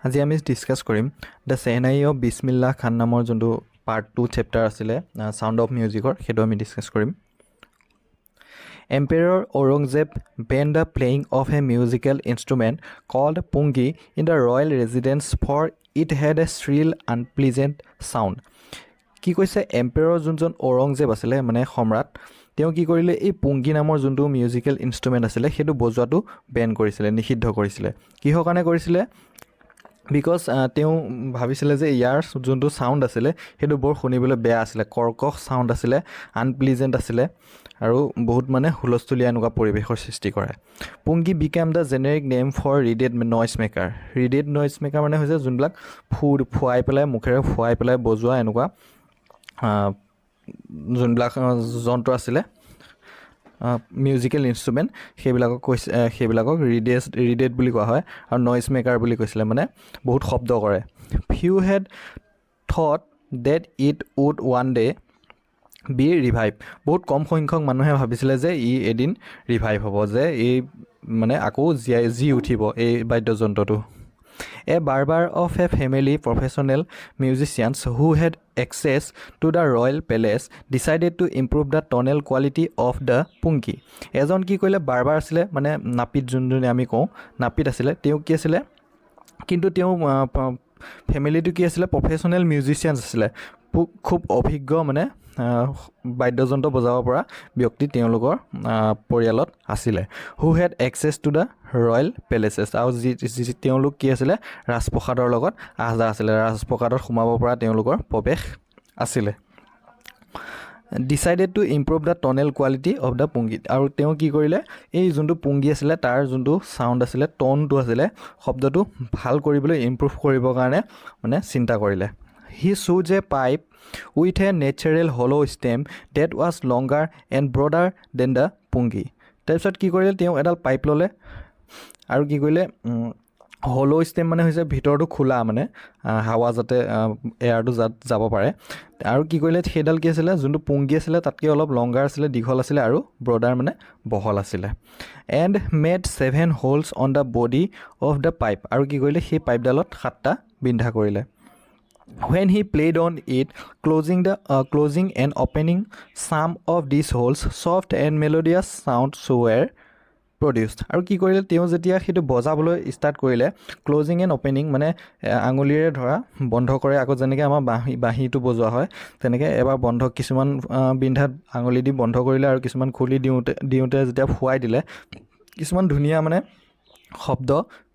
আজি আমি ডিছকাছ কৰিম দ্য চেহনাই অফ বিছমিল্লাহ খান নামৰ যোনটো পাৰ্ট 2 চেপ্টাৰ আছিলে সাউণ্ড অফ মিউজিকৰ সেইটো আমি ডিছকাছ কৰিম Emperor Aurangzeb banned the playing of a musical instrument called pungi in the royal residence for it had a shrill unpleasant sound কি কৈছে এম্পেৰৰ যোনজন ঔৰংজেব আছিলে মানে সম্ৰাট তেওঁ কি কৰিলে এই পুংগি নামৰ যোনটো মিউজিকেল ইনষ্ট্ৰুমেণ্ট আছিলে সেইটো বজোৱাটো বেন কৰিছিলে নিষিদ্ধ কৰিছিলে কিহৰ কাৰণে কৰিছিলে বিকজ তেওঁ ভাবিছিলে যে ইয়াৰ যোনটো সাউণ্ড আছিলে সেইটো বৰ শুনিবলৈ বেয়া আছিলে কৰ্কশ সাউণ্ড আছিলে আনপ্লিজেণ্ট আছিলে আৰু বহুত মানে হুলস্থুলীয়া এনেকুৱা পৰিৱেশৰ সৃষ্টি কৰে pungi become the generic name for reeded noise maker মানে হৈছে যোনবিলাক ফুৱাই পেলাই মুখেৰে ফুৱাই পেলাই বজোৱা এনেকুৱা যোনবিলাক যন্ত্ৰ আছিলে মিউজিকেল ইনষ্ট্ৰুমেণ্ট সেইবিলাকক ৰিডেড বুলি কোৱা হয় আৰু নইজ মেকাৰ বুলি কৈছিলে মানে বহুত শব্দ কৰে few had thought that it would one day be revive বহুত কম সংখ্যক মানুহে ভাবিছিলে যে ই এদিন ৰিভাইভ হ'ব যে এই মানে আকৌ জি উঠিব এই বাদ্যযন্ত্ৰটো A barber of a family professional musicians who had access to the royal palace decided to improve the tonal quality of the pungi. এজন কি কৰিলে বাৰবাৰ আছিলে মানে নাপিত যোনজনে আমি কওঁ নাপিত আছিলে তেওঁ কি আছিলে কিন্তু তেওঁ ফেমিলিটো কি আছিলে প্ৰফেশ্যনেল মিউজিচিয়ানছ আছিলে খুব অভিজ্ঞ মানে বাদ্যযন্ত্ৰ বজাব পৰা ব্যক্তি তেওঁলোকৰ পৰিয়ালত আছিলে who had access to the royal palaces আৰু যি তেওঁলোক কি আছিলে ৰাজপ্ৰসাদৰ লগত আহজা আছিলে ৰাজপ্ৰসাদত সোমাব পৰা তেওঁলোকৰ প্ৰৱেশ আছিলে decided to improve the tonal quality of the pungi আৰু তেওঁ কি কৰিলে এই যোনটো পুংগি আছিলে তাৰ যোনটো চাউণ্ড আছিলে টনটো আছিলে শব্দটো ভাল কৰিবলৈ ইম্প্ৰুভ কৰিবৰ কাৰণে মানে চিন্তা কৰিলে He chose a pipe with a natural hollow stem that was longer and broader than the pungi. তাৰপিছত কি কৰিলে তেওঁ এডাল পাইপ ল'লে আৰু কি কৰিলে হলো ষ্টেম মানে হৈছে ভিতৰটো খোলা মানে হাৱা যাতে এয়াৰটো যাব পাৰে আৰু কি কৰিলে সেইডাল কি আছিলে যোনটো পুংগি আছিলে তাতকৈ অলপ লংগাৰ আছিলে দীঘল আছিলে আৰু ব্ৰডাৰ মানে বহল আছিলে and made 7 holds on the body of the pipe আৰু কি কৰিলে সেই পাইপডালত 7টা বিন্ধা কৰিলে When he played on it, closing and opening some of these holes, soft and melodious sounds were produced. আৰু কি কৰিলে তেওঁ যেতিয়া সেইটো বজাবলৈ ষ্টাৰ্ট কৰিলে ক্লোজিং এণ্ড অপেনিং মানে আঙুলিৰে ধৰা বন্ধ কৰে আকৌ যেনেকৈ আমাৰ বাঁহীটো বজোৱা হয় তেনেকৈ এবাৰ বন্ধ কিছুমান বিন্ধাত আঙুলি দি বন্ধ কৰিলে আৰু কিছুমান খুলি দিওঁতে যেতিয়া ফুৱাই দিলে কিছুমান ধুনীয়া মানে শব্দ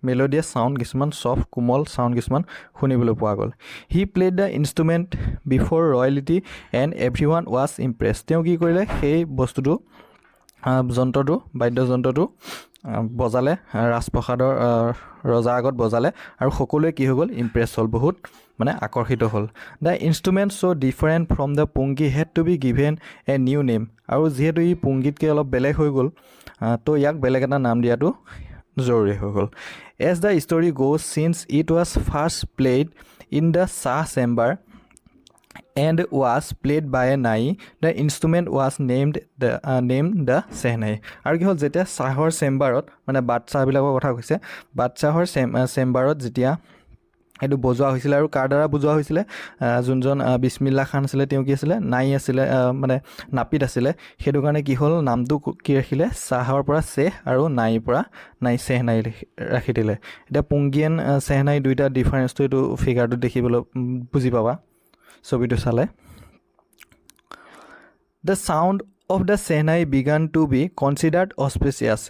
মেলোডিয়াছ সাউণ্ড কিছুমান সফ্ট কোমল সাউণ্ড কিছুমান শুনিবলৈ পোৱা গ'ল he played the instrument before royalty and everyone was impress তেওঁ কি কৰিলে সেই বস্তুটো যন্ত্ৰটো বাদ্যযন্ত্ৰটো বজালে ৰাজপ্ৰসাদৰ ৰজাৰ আগত বজালে আৰু সকলোৱে কি হৈ গ'ল ইমপ্ৰেছ হ'ল বহুত মানে আকৰ্ষিত হ'ল the instrument so' different from the pungi had to be given a new name আৰু যিহেতু ই পুংগিতকৈ অলপ বেলেগ হৈ গ'ল তো ইয়াক বেলেগ এটা নাম দিয়াটো জৰুৰী হৈ গ'ল as the story goes since it was first played in the Shah chamber and was played by a nai the instrument was name the shehnai আৰু কি হ'ল যেতিয়া চাহৰ চেম্বাৰত মানে বাদশ্বাহবিলাকৰ কথা কৈছে বাদশ্বাহৰ চেম্বাৰত যেতিয়া এইটো বজোৱা হৈছিলে আৰু কাৰ দ্বাৰা বজোৱা হৈছিলে যোনজন বিছমিল্লা খান আছিলে তেওঁ কি আছিলে নাই আছিলে মানে নাপিত আছিলে সেইটো কাৰণে কি হ'ল নামটো কি ৰাখিলে চাহৰ পৰা চেহ আৰু নাইৰ পৰা নাই চেহনাই ৰাখি দিলে এতিয়া পুংগি এণ্ড চেহনাই দুইটা ডিফাৰেঞ্চটো এইটো ফিগাৰটো দেখিবলৈ বুজি পাবা ছবিটো চালে the sound of the shehnai began to be considered auspicious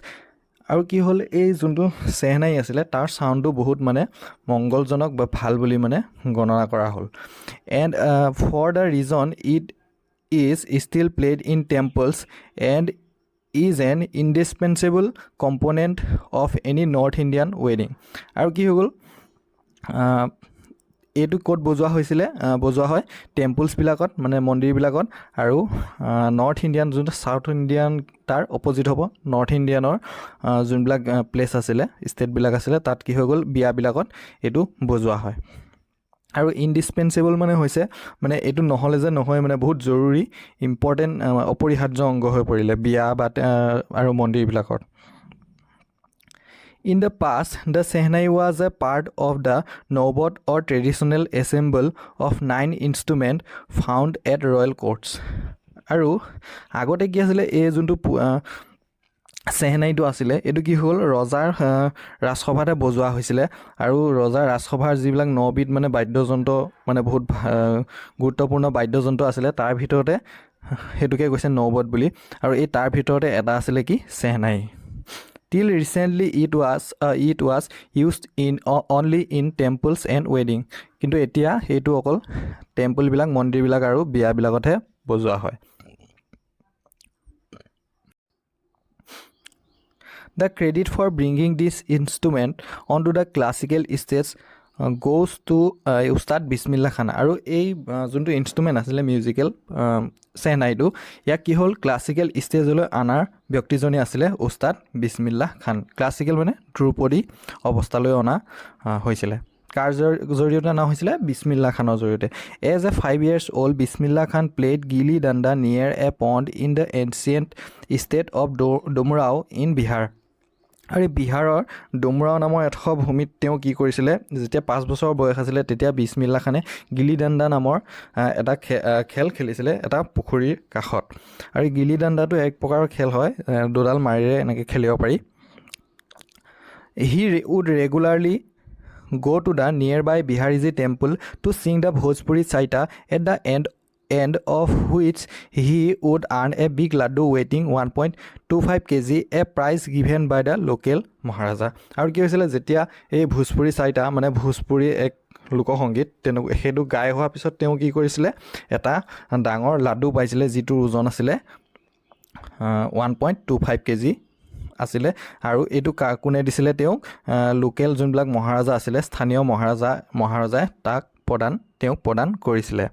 আৰু কি হ'ল এই যোনটো চেহনাই আছিলে তাৰ চাউণ্ডটো বহুত মানে মংগলজনক বা ভাল বুলি মানে গণনা কৰা হ'ল and for the reason it is still played in temples and is an indispensable component of any North Indian ৱেডিং আৰু কি হৈ গ'ল এইটো ক'ত বজোৱা হয় টেম্পলছবিলাকত মানে মন্দিৰবিলাকত আৰু নৰ্থ ইণ্ডিয়ান যোনটো ছাউথ ইণ্ডিয়ান তাৰ অপজিট হ'ব নৰ্থ ইণ্ডিয়ানৰ যোনবিলাক প্লেচ আছিলে ষ্টেটবিলাক আছিলে তাত কি হৈ গ'ল বিয়াবিলাকত এইটো বজোৱা হয় আৰু ইণ্ডিছপেঞ্চেবল মানে হৈছে মানে এইটো নহ'লে যে নহয় মানে বহুত জৰুৰী ইম্পৰ্টেণ্ট অপৰিহাৰ্য অংগ হৈ পৰিলে বিয়া বা আৰু মন্দিৰবিলাকত In the past, the Shehnai was a part of the Nawbat or traditional ensemble of 9 instruments found at royal courts. আৰু আগতে কি আছিলে এই যোনটো চেহনাইটো আছিলে এইটো কি হ'ল ৰজাৰ ৰাজসভাতে বজোৱা হৈছিলে আৰু ৰজাৰ ৰাজসভাৰ যিবিলাক 9বিধ মানে বাদ্যযন্ত্ৰ মানে বহুত গুৰুত্বপূৰ্ণ বাদ্যযন্ত্ৰ আছিলে তাৰ ভিতৰতে সেইটোকে কৈছে নৌবত বুলি আৰু এই তাৰ ভিতৰতে এটা আছিলে কি shehnai Till recently it was used in only in temples and wedding কিন্তু এতিয়া এইটো অকল টেম্পল বিলাক মন্দিৰ বিলাক আৰু বিয়া বিলাকতহে বজোৱা হয় The credit for bringing this instrument onto the classical stage goes to Ustad Bismillah Khan আৰু এই যোনটো ইনষ্ট্ৰুমেণ্ট আছিলে মিউজিকেল চেহনাইটো ইয়াক কি হ'ল ক্লাছিকেল ষ্টেজলৈ অনাৰ ব্যক্তিজনে আছিলে উস্তাদ বিছমিল্লাহ খান ক্লাছিকেল মানে ধ্ৰুপদী অৱস্থালৈ অনা হৈছিলে কাৰ জৰিয়তে অনা হৈছিলে বিছমিল্লাহ খানৰ জৰিয়তে as a 5 years old Bismillah Khan played gilli danda near a pond in the ancient state of Domrao in Bihar আৰু বিহাৰৰ ডুমৰাও নামৰ এডোখৰ ভূমিত তেওঁ কি কৰিছিলে যেতিয়া 5 বছৰ বয়স আছিল তেতিয়া বিছমিল্লাহ খানে গিলি ডাণ্ডা নামৰ এটা খেল খেলিছিলে এটা পুখুৰীৰ কাষত আৰু গিলি ডাণ্ডাটো এক প্ৰকাৰৰ খেল হয় দুডাল মাৰিৰে এনেকৈ খেলিব পাৰি He would regularly go to the nearby Bihariji temple to sing the Bhojpuri Saita at the end of which he would earn a big laddu weighing 1.25 kg a prize given by the local Maharaja আৰু কি হৈছিলে যেতিয়া এই ভোজপুৰী চাইটা মানে ভোজপুৰী এক লোকসংগীত সেইটো গাই হোৱাৰ পিছত তেওঁ কি কৰিছিলে এটা ডাঙৰ লাড্ডু পাইছিলে যিটো ওজন আছিলে 1.25 kg আছিলে আৰু এইটো কোনে দিছিলে তেওঁ লোকেল যোনবিলাক মহাৰাজা আছিলে স্থানীয় মহাৰাজাই তাক প্ৰদান কৰিছিলে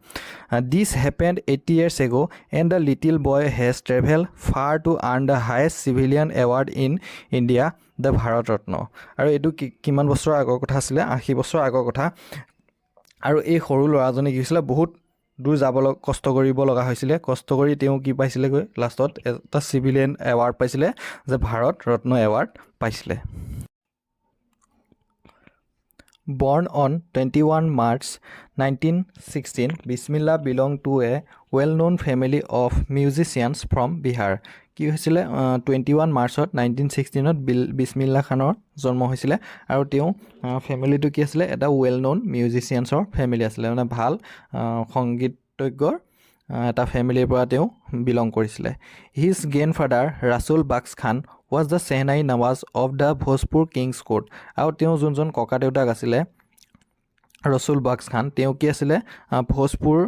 This happened 80 years ago and the little boy has traveled far to earn the highest civilian award in India the Bharat Ratna আৰু এইটো কিমান বছৰ আগৰ কথা আছিলে 80 বছৰ আগৰ কথা আৰু এই সৰু ল'ৰাজনে কি হৈছিলে বহুত দূৰ যাবলৈ কষ্ট কৰিব লগা হৈছিলে কষ্ট কৰি তেওঁ কি পাইছিলে গৈ লাষ্টত এটা সিভিলিয়ান এৱাৰ্ড পাইছিলে যে ভাৰত ৰত্ন এৱাৰ্ড পাইছিলে Born on 21 March 1916, Bismillah belonged to a well-known family of musicians from Bihar. কি হৈছিলে 21 মাৰ্চত 1916ত বিছমিল্লাহ খানৰ জন্ম হৈছিলে আৰু তেওঁ ফেমিলিটো কি আছিলে এটা ৱেল ন'ন মিউজিচিয়ানছৰ ফেমিলি আছিলে মানে ভাল সংগীতজ্ঞৰ এটা ফেমিলিৰ পৰা তেওঁ বিলং কৰিছিলে হিজ গ্ৰেণ্ডফাদাৰ ৰাছুল বাক্স খান was the Shehnai Nawaz of the Bhojpur King's Court আৰু তেওঁ যোনজন ককা দেউতাক আছিলে ৰসুল বাক্স খান তেওঁ কি আছিলে ভোজপুৰ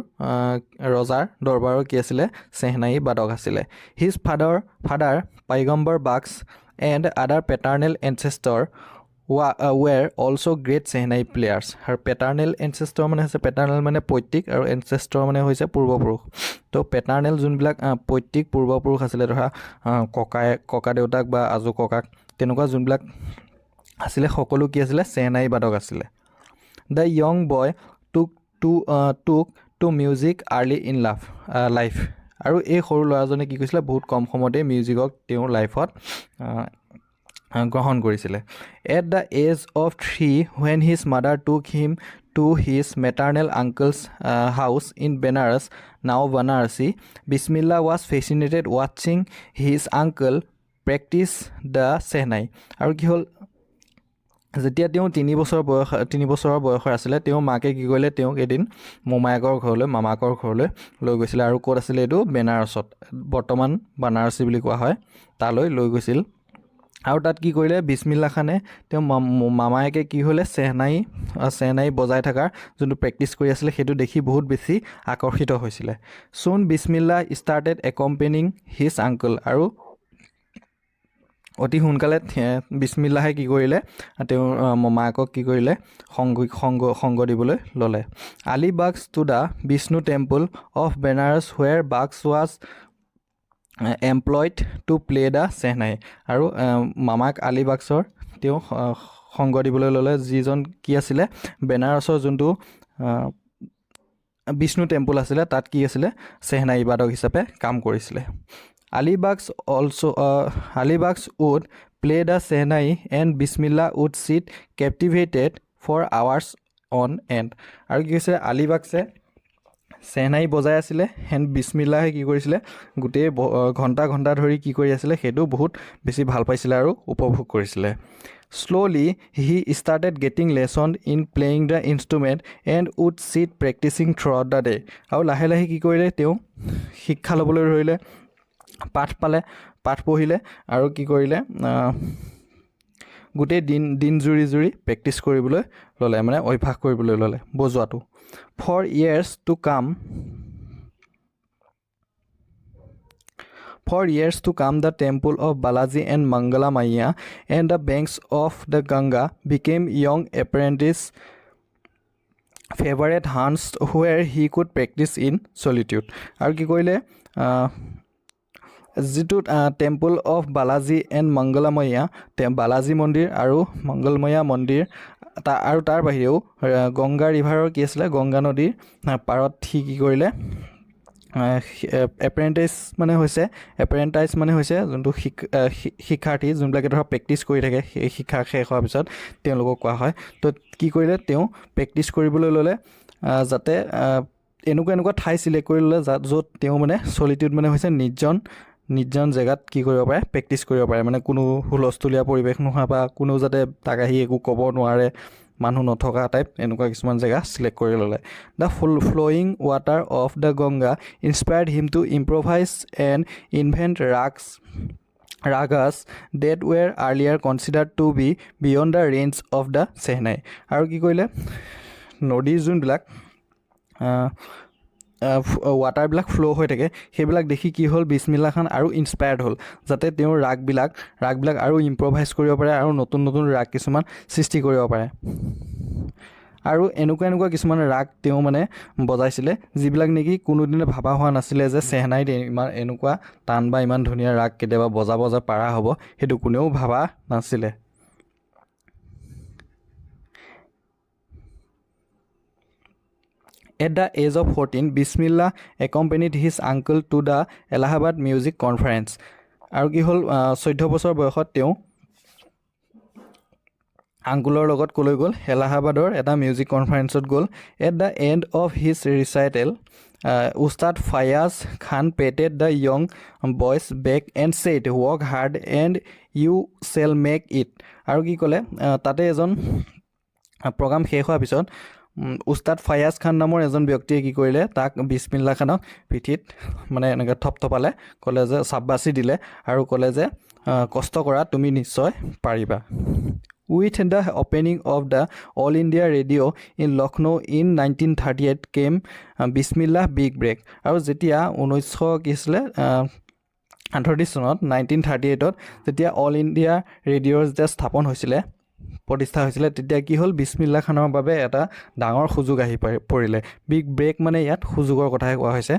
ৰজাৰ দৰবাৰৰ কি আছিলে চেহনাই বাদক আছিলে হিজ ফাদাৰ পাইগম্বৰ বাক্স and other পেটাৰ্নেল এনচেষ্টৰ were also great Shehnai players আৰু পেটাৰ্নেল এনচেষ্টৰ মানে হৈছে পেটাৰ্নেল মানে পৈতৃক আৰু এনচেষ্টৰ মানে হৈছে পূৰ্বপুৰুষ তো পেটাৰ্নেল যোনবিলাক পৈতৃক পূৰ্বপুৰুষ আছিলে ধৰা ককা দেউতাক বা আজু ককাক তেনেকুৱা যোনবিলাক আছিলে সকলো কি আছিলে চেহনাই বাদক আছিলে The young boy took to music early in life আৰু এই সৰু ল'ৰাজনে কি কৈছিলে বহুত কম সময়তে মিউজিকক তেওঁৰ লাইফত গ্ৰহণ কৰিছিলে At the age of 3 when his mother took him to his maternal uncle's house in Benares now Varanasi Bismillah was fascinated watching his uncle practice the Shehnai আৰু কি হ'ল যেতিয়া তেওঁ 3 বছৰৰ বয়সৰ আছিলে তেওঁ মাকে কি কৰিলে তেওঁক এদিন মামাকৰ ঘৰলৈ লৈ গৈছিলে আৰু ক'ত আছিলে এইটো বেনাৰসত বৰ্তমান বানাৰসী বুলি কোৱা হয় তালৈ লৈ গৈছিল আৰু তাত কি কৰিলে বিছমিল্লাহ খানে তেওঁ মামায়েকে কি হ'লে চেহনাই বজাই থকাৰ যোনটো প্ৰেক্টিছ কৰি আছিলে সেইটো দেখি বহুত বেছি আকৰ্ষিত হৈছিলে Soon Bismillah started accompanying his uncle আৰু অতি সোনকালে বিছমিল্লাহে কি কৰিলে তেওঁৰ মামাকক কি কৰিলে সংগ দিবলৈ ল'লে আলিবাগছ to the Vishnu temple of Benaras where Bags was employed to play the Shehnai আৰু মামাক আলিবাগছৰ তেওঁ সংগ দিবলৈ ল'লে যিজন কি আছিলে বেনাৰসৰ যোনটো বিষ্ণু টেম্পল আছিলে তাত কি আছিলে চেহনাই বাদক হিচাপে কাম কৰিছিলে Alibags would play the Sehnai and Bismillah would sit captivated for hours on end. আৰু কি কৈছে আলী বাক্সে চেহনাই বজাই আছিলে এণ্ড বিছমিল্লাহে কি কৰিছিলে গোটেই ঘণ্টা ঘণ্টা ধৰি কি কৰি আছিলে সেইটো বহুত বেছি ভাল পাইছিলে আৰু উপভোগ কৰিছিলে Slowly he started getting lesson in playing the instrument and would sit practicing throughout the day. আৰু লাহে লাহে কি কৰিলে তেওঁ শিক্ষা ল'বলৈ ধৰিলে পাঠ পঢ়িলে আৰু কি কৰিলে গোটেই দিন জুৰি প্ৰেক্টিছ কৰিবলৈ ল'লে মানে অভ্যাস কৰিবলৈ ল'লে বজোৱাটো For years to come, the temple of Balaji and Mangala Maya and the banks of the Ganga became young apprentice favorite haunts where he could practice in solitude. আৰু কি কৰিলে যিটো temple of Balaji and Mangalamaiya Balaji মন্দিৰ আৰু মংগলময়া মন্দিৰ আৰু তাৰ বাহিৰেও গংগা ৰিভাৰৰ কি আছিলে গংগা নদীৰ পাৰত সি কি কৰিলে এপ্ৰেণ্টাইজ মানে হৈছে যোনটো শিক্ষাৰ্থী যোনবিলাকে ধৰক প্ৰেক্টিছ কৰি থাকে সেই শিক্ষা শেষ হোৱাৰ পিছত তেওঁলোকক কোৱা হয় তো কি কৰিলে তেওঁ প্ৰেক্টিছ কৰিবলৈ ল'লে যাতে এনেকুৱা ঠাই চিলেক্ট কৰি ল'লে য'ত তেওঁ মানে চলিটিউড মানে হৈছে নিৰ্জন জেগাত কি কৰিব পাৰে প্ৰেক্টিছ কৰিব পাৰে মানে কোনো হুলস্থুলীয়া পৰিৱেশ নোহোৱা বা কোনো যাতে তাক আহি একো ক'ব নোৱাৰে মানুহ নথকা টাইপ এনেকুৱা কিছুমান জেগা চিলেক্ট কৰি ল'লে the flowing water of the Ganga inspired him to improvise and invent ragas that were earlier considered to be beyond the range of the shehnai আৰু কি কৰিলে নদীৰ যোনবিলাক ৱাটাৰবিলাক ফ্ল' হৈ থাকে সেইবিলাক দেখি কি হ'ল বিছমিল্লা খান আৰু ইনস্পায়াৰ্ড হ'ল যাতে তেওঁৰ ৰাগবিলাক আৰু ইম্প্ৰভাইজ কৰিব পাৰে আৰু নতুন ৰাগ কিছুমান সৃষ্টি কৰিব পাৰে আৰু এনেকুৱা কিছুমান ৰাগ তেওঁ মানে বজাইছিলে যিবিলাক নেকি কোনোদিনে ভাবা হোৱা নাছিলে যে চেহনাইত ইমান এনেকুৱা টান বা ইমান ধুনীয়া ৰাগ কেতিয়াবা বজাব পাৰা হ'ব সেইটো কোনেও ভাবা নাছিলে At the age of 14, Bismillah accompanied his uncle to the Allahabad Music Conference. আৰু কি হ'ল 14 বছৰ বয়সত তেওঁ আংকুলৰ লগত কলৈ গ'ল এলাহাবাদৰ এটা মিউজিক কনফাৰেন্সত গ'ল at the end of his recital Ustad Fayaz Khan patted the young boy's back and said work hard and you shall make it আৰু কি ক'লে তাতে এজন প্ৰগ্ৰাম শেষ হোৱাৰ পিছত উস্তাদ ফায়াজ খান নামৰ এজন ব্যক্তিয়ে কি কৰিলে তাক বিছমিল্লা খানক পিঠিত মানে এনেকৈ থপথপালে ক'লে যে চাব্বাচি দিলে আৰু ক'লে যে কষ্ট কৰা তুমি নিশ্চয় পাৰিবা With the opening of the All India Radio in Lucknow in 1938 came Bismillah Big Break আৰু যেতিয়া 1938 চনত 1938ত যেতিয়া অল ইণ্ডিয়া ৰেডিঅ'ৰ যেতিয়া স্থাপন হৈছিলে প্ৰতিষ্ঠা হৈছিলে তেতিয়া কি হ'ল বিছমিল্লা খানৰ বাবে এটা ডাঙৰ সুযোগ আহি পৰিলে বিগ ব্ৰেক মানে ইয়াত সুযোগৰ কথাই কোৱা হৈছে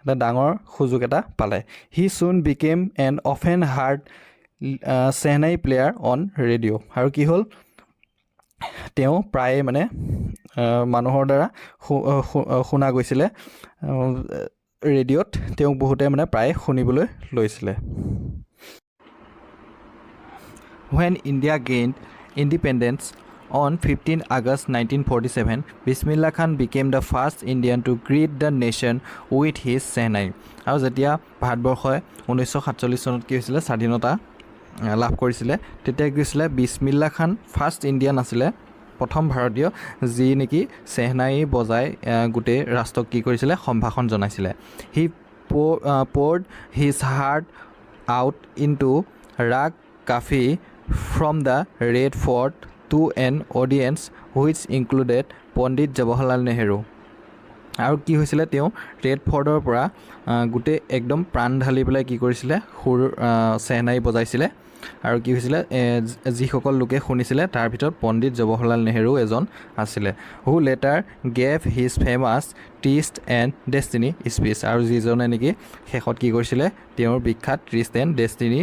এটা ডাঙৰ সুযোগ এটা পালে হি চুন became N often hard shehnai player on radio' আৰু কি হ'ল তেওঁ প্ৰায়ে মানে মানুহৰ দ্বাৰা শুনা গৈছিলে ৰেডিঅ'ত তেওঁক বহুতে মানে প্ৰায় শুনিবলৈ লৈছিলে When India gained independence on 15 August 1947, Bismillah Khan became the first Indian to greet the nation with his Sehnai. আৰু যেতিয়া ভাৰতবৰ্ষই 1947 চনত কি হৈছিলে স্বাধীনতা লাভ কৰিছিলে তেতিয়া কি হৈছিলে বিছমিল্লা খান ফাৰ্ষ্ট ইণ্ডিয়ান আছিলে প্ৰথম ভাৰতীয় যি নেকি চেহনাই বজাই গোটেই ৰাষ্ট্ৰক কি কৰিছিলে সম্ভাষণ জনাইছিলে হি poured his heart out into rag kafi from the Red Fort to an audience which included Pandit Jawaharlal Nehru আৰু কি হৈছিলে তেওঁ ৰেড ফৰ্টৰ পৰা গোটেই একদম প্ৰাণ ঢালি পেলাই কি কৰিছিলে সুৰ চেহনাই বজাইছিলে আৰু কি হৈছিলে যিসকল লোকে শুনিছিলে তাৰ ভিতৰত পণ্ডিত জৱাহৰলাল নেহেৰু এজন আছিলে who later gave his famous tryst and destiny speech আৰু যিজনে নেকি শেষত কি কৰিছিলে তেওঁৰ বিখ্যাত ট্ৰিষ্ট এণ্ড ডেষ্টিনি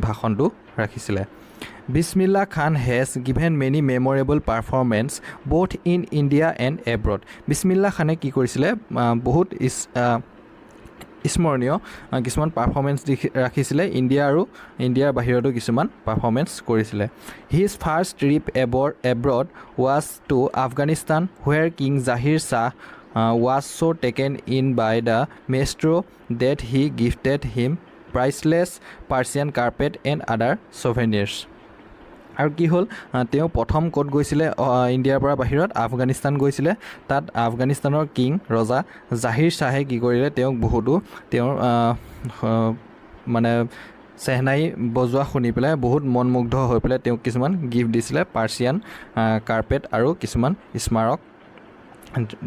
ভাষণটো ৰাখিছিলে Bismillah Khan has given many memorable performance both in India and abroad. Bismillah Khane কি কৰিছিলে বহুত স্মৰণীয় কিছুমান পাৰফৰ্মেঞ্চ ৰাখিছিলে ইণ্ডিয়া আৰু ইণ্ডিয়াৰ বাহিৰতো কিছুমান পাৰফৰ্মেঞ্চ কৰিছিলে his first trip abroad was to Afghanistan where king Zahir Shah was so taken in by the maestro that he gifted him priceless Persian carpet and other souvenirs. আৰু কি হ'ল তেওঁ প্ৰথম ক'ত গৈছিলে ইণ্ডিয়াৰ পৰা বাহিৰত আফগানিস্তান গৈছিলে তাত আফগানিস্তানৰ কিং ৰজা জাহিৰ শ্বাহে কি কৰিলে তেওঁক বহুতো তেওঁৰ মানে চেহনাই বজোৱা শুনি পেলাই বহুত মনমুগ্ধ হৈ পেলাই তেওঁক কিছুমান গিফ্ট দিছিলে পাৰ্চিয়ান কাৰ্পেট আৰু কিছুমান স্মাৰক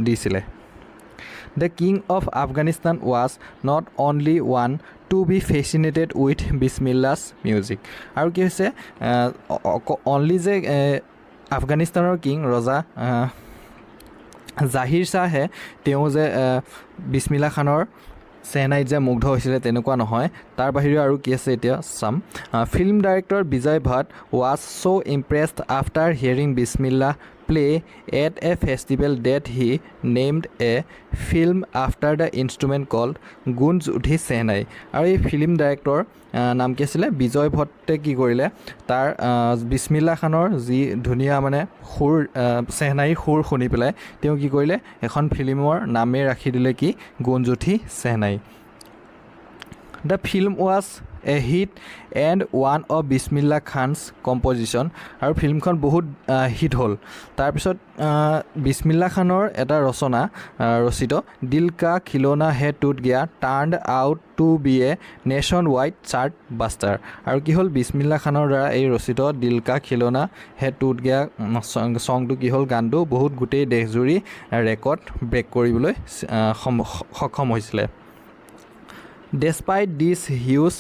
দিছিলে The king of Afghanistan was not only one to be fascinated with Bismillah's music. আৰু কি হৈছে অনলি যে আফগানিস্তানৰ কিং ৰজা জাহিৰ শ্বাহে তেওঁ যে বিছমিল্লা খানৰ চেহনাইত যে মুগ্ধ হৈছিলে তেনেকুৱা নহয় তাৰ বাহিৰেও আৰু কি আছে এতিয়া some film director Vijay Bhatt was so impressed after hearing Bismillah play at a festival that he named a film after the instrument called Gunj Uthi Sehnai আৰু এই ফিল্ম ডাইৰেক্টৰ নাম কি আছিলে বিজয় ভট্টে কি কৰিলে তাৰ বিছমিল্লা খানৰ যি ধুনীয়া মানে সুৰ চেহনাই সুৰ শুনি পেলাই তেওঁ কি কৰিলে এখন ফিল্মৰ নামে ৰাখি দিলে কি গুঞ্জ উঠি shehnai The film was a hit and one of Bismillah Khan's composition আৰু ফিল্মখন বহুত হিট হ'ল তাৰপিছত বিছমিল্লা খানৰ এটা ৰচিত দিল কা খিলৌনা হে টুট গয়া turned out to be a nationwide chart buster আৰু কি হ'ল বিছমিল্লা খানৰ দ্বাৰা এই ৰচিত দিল কা খিলৌনা হে টুট গয়া ছংটো কি হ'ল গানটো বহুত গোটেই দেশজুৰি ৰেকৰ্ড ব্ৰেক কৰিবলৈ সক্ষম হৈছিলে Despite this huge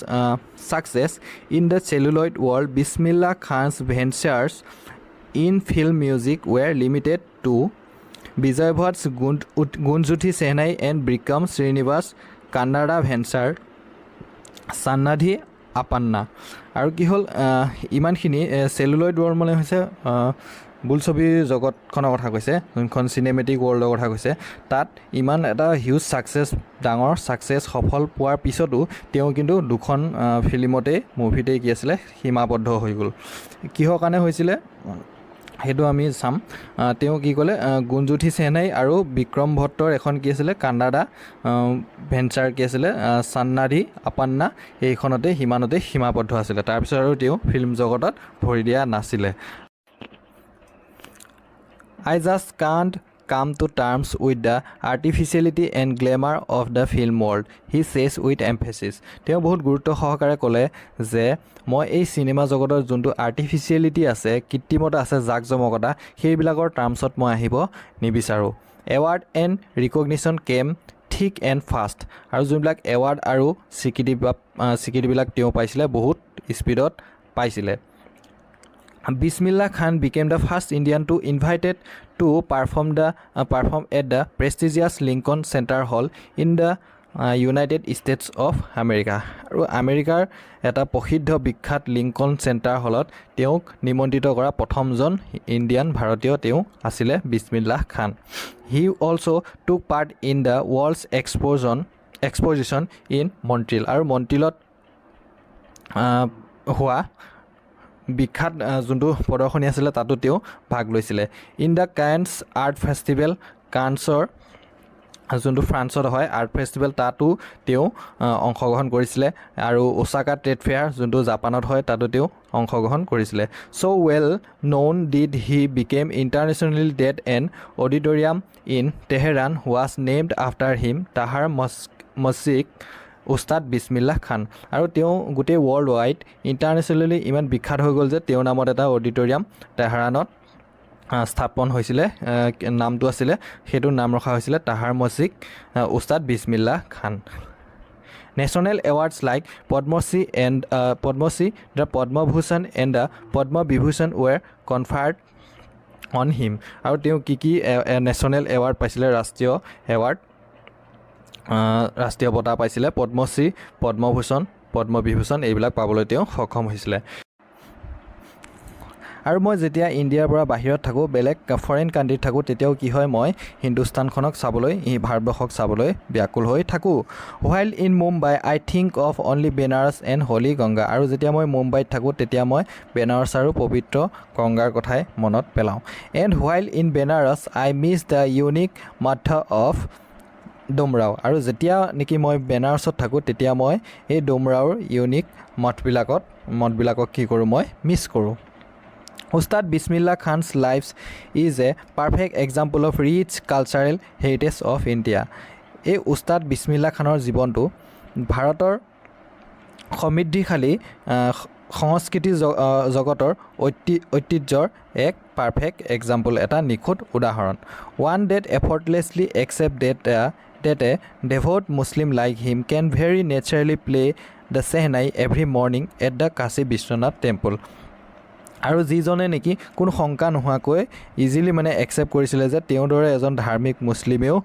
success in the celluloid world, Bismillah Khan's ventures in film music were limited to Bijay Bhatt's Gunj Uthi Sehnai and Bikram Srinivas Kannada venture Sannadhi Apanna. আৰু কি হ'ল ইমানখিনি celluloid world মানে হৈছে বোলছবিৰ জগতখনৰ কথা কৈছে যোনখন চিনেমেটিক ৱৰ্ল্ডৰ কথা কৈছে তাত ইমান এটা হিউজ ডাঙৰ ছাকচেছ সফল পোৱাৰ পিছতো তেওঁ কিন্তু দুখন মুভিতেই কি আছিলে সীমাবদ্ধ হৈ গ'ল কিহৰ কাৰণে হৈছিলে সেইটো আমি চাম তেওঁ কি ক'লে গুঞ্জ উঠি চেহনাই আৰু বিক্ৰম ভট্টৰ এখন কি আছিলে কান্নাডা ভেঞ্চাৰ কি আছিলে সান্নাধি আপান্না এইখনতে সীমাবদ্ধ আছিলে তাৰপিছত আৰু তেওঁ ফিল্ম জগতত ভৰি দিয়া নাছিলে I just can't come to terms with the artificiality and glamour of the film world, he says with emphasis. তেওঁ বহুত গুৰুত্ব সহকাৰে ক'লে যে মই এই চিনেমা জগতৰ যোনটো আৰ্টিফিচিয়েলিটি আছে কৃত্ৰিমতা আছে জাকজমকতা সেইবিলাকৰ টাৰ্মছত মই আহিব নিবিচাৰোঁ এৱাৰ্ড এণ্ড ৰিকগনিশ্যন কেম থিক এণ্ড ফাষ্ট আৰু যোনবিলাক এৱাৰ্ড আৰু স্বীকৃতিবিলাক তেওঁ পাইছিলে বহুত স্পীডত পাইছিলে Bismillah Khan became the first Indian to invited to perform at the prestigious Lincoln Center Hall in the United States of America. আৰু আমেৰিকাৰ এটা প্ৰসিদ্ধ বিখ্যাত লিংকন চেণ্টাৰ হলত তেওঁক নিমন্ত্ৰিত কৰা প্ৰথমজন ইণ্ডিয়ান ভাৰতীয় তেওঁ আছিলে বিছমিল্লাহ খান He also took part in the World's Exposition in Montreal আৰু মন্ট্ৰিলত হোৱা বিখ্যাত যোনটো প্ৰদৰ্শনী আছিলে তাতো তেওঁ ভাগ লৈছিলে ইন দ্য কানছ আৰ্ট ফেষ্টিভেল কানছৰ যোনটো ফ্ৰান্সত হয় আৰ্ট ফেষ্টিভেল তাতো তেওঁ অংশগ্ৰহণ কৰিছিলে আৰু ওচাকা ট্ৰেড ফেয়াৰ যোনটো জাপানত হয় তাতো তেওঁ অংশগ্ৰহণ কৰিছিলে so' well known did he became internationally that and auditorium in Tehran was named after him তাহাৰ মছজিদ উস্তাদ বিছমিল্লাহ খান আৰু তেওঁ গোটেই ৱৰ্ল্ড ৱাইড ইণ্টাৰনেশ্যনেলি ইমান বিখ্যাত হৈ গ'ল যে তেওঁৰ নামত এটা অডিটৰিয়াম তেহৰাণত স্থাপন হৈছিলে নামটো আছিলে সেইটো নাম ৰখা হৈছিলে তাহাৰ মছজিদ Ustad Bismillah Khan national awards like Padma Shri the Padma Bhushan and the Padma Vibhushan were conferred on him আৰু তেওঁ কি নেশ্যনেল এৱাৰ্ড পাইছিলে ৰাষ্ট্ৰীয় বঁটা পাইছিলে পদ্মশ্ৰী পদ্মভূষণ পদ্মবিভূষণ এইবিলাক পাবলৈ তেওঁ সক্ষম হৈছিলে আৰু মই যেতিয়া ইণ্ডিয়াৰ পৰা বাহিৰত থাকোঁ, বেলেগ ফৰেইন কাণ্ট্ৰিত থাকোঁ, তেতিয়াও কি হয়, মই হিন্দুস্তানখনক চাবলৈ, ভাৰতবৰ্ষক চাবলৈ ব্যাকুল হৈ থাকোঁ। While in Mumbai I think of only Banaras and holy Ganga. আৰু যেতিয়া মই মুম্বাইত থাকোঁ, তেতিয়া মই বেনাৰছ আৰু পবিত্ৰ গংগাৰ কথাই মনত পেলাওঁ। And while in Benaras I miss the unique মাথা অফ ডোমৰাও। আৰু যেতিয়া নেকি মই বেনাৰছত থাকোঁ, তেতিয়া মই এই ডোমৰাওৰ ইউনিক মঠবিলাকক কি কৰোঁ, মই মিছ কৰোঁ। Ustad Bismillah Khan's life is a perfect example of rich cultural heritage of India. এই উস্তাদ বিছমিল্লা খানৰ জীৱনটো ভাৰতৰ সমৃদ্ধিশালী সংস্কৃতি জগতৰ ঐতিহ্যৰ এক পাৰফেক্ট এক্সাম্পল, এটা নিখুঁত উদাহৰণ। One that effortlessly accept that a devout Muslim like him can very naturally play the Shehnai every morning at the Kashi Vishwanath temple. আৰু যিজনে নেকি কোনো শংকা নোহোৱাকৈ ইজিলি মানে একচেপ্ট কৰিছিলে যে তেওঁৰ দৰে এজন ধাৰ্মিক মুছলিমেও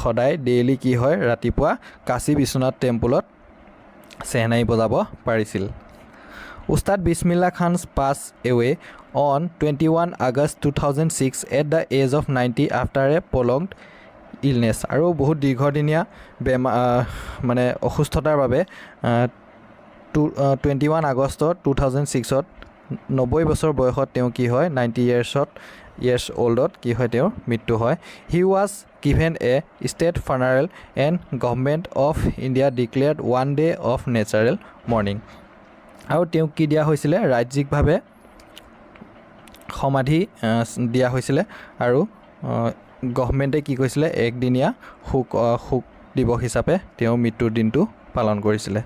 সদায় ডেইলি কি হয়, ৰাতিপুৱা কাশী বিশ্বনাথ টেম্পলত চেহনাই বজাব পাৰিছিল। উস্তাদ বিছমিল্লা খানছ পাছ away on 21 August 2006 at the age of 90 after a prolonged illness. আৰু বহুত দীৰ্ঘদিনীয়া মানে অসুস্থতাৰ বাবে 21 আগষ্ট 2006 90 বছৰ বয়সত তেওঁ কি হয়, 90 years oldত কি হয়, তেওঁৰ মৃত্যু হয়। He was given a state funeral and government of India declared 1 day of natural mourning. আৰু তেওঁক কি দিয়া হৈছিলে, ৰাজ্যিকভাৱে সমাধি দিয়া হৈছিলে। আৰু গভৰ্ণমেণ্টে কি কৈছিলে, একদিনীয়া শোক দিৱস হিচাপে তেওঁৰ মৃত্যুৰ দিনটো পালন কৰিছিলে।